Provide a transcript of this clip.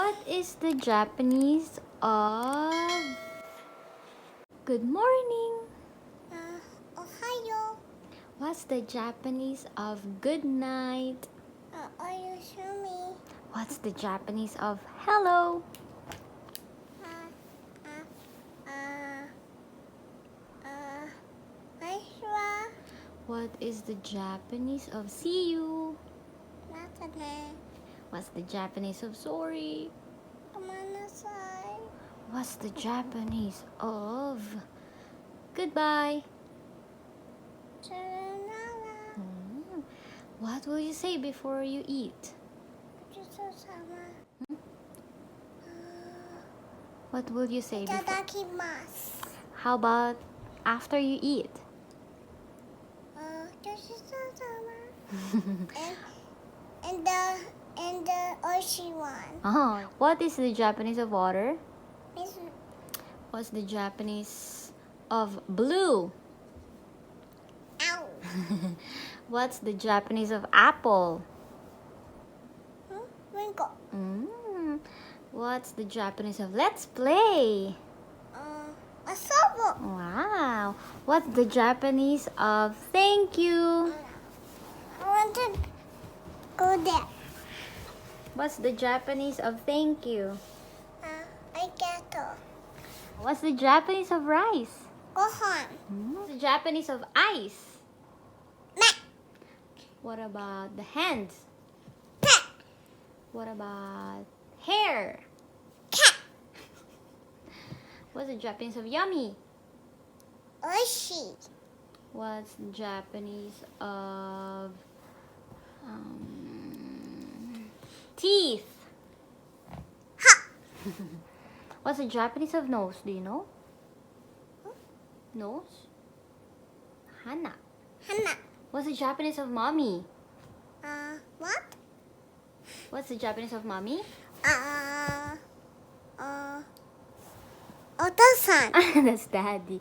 What is the Japanese of good morning? Ohayo. What's the Japanese of good night? Oyasumi. What's the Japanese of hello? Konnichiwa. What is the Japanese of see you? Matane. What's the Japanese of sorry? Gomenasai. What's the Japanese of goodbye? Sayonara. What will you say before you eat? Gochusou-sama. What will you say before? Itadakimasu. How about after you eat? Gochusou-sama. and the oishi one. Oh, what is the Japanese of water? Misu. What's the Japanese of blue? Ow. What's the Japanese of apple? Wrinkle. What's the Japanese of let's play? Asobo. Wow. What's the Japanese of thank you? I want to go there. What's the Japanese of thank you? Arigato. What's the Japanese of rice? Gohan. What's the Japanese of ice? Me. What about the hands? Pet. What about hair? Cat. What's the Japanese of yummy? Oishi. What's the Japanese of teeth? Ha. What's the Japanese of nose? Do you know? Nose? Hana. Hana. What's the Japanese of mommy? What? What's the Japanese of mommy? Otosan. That's daddy.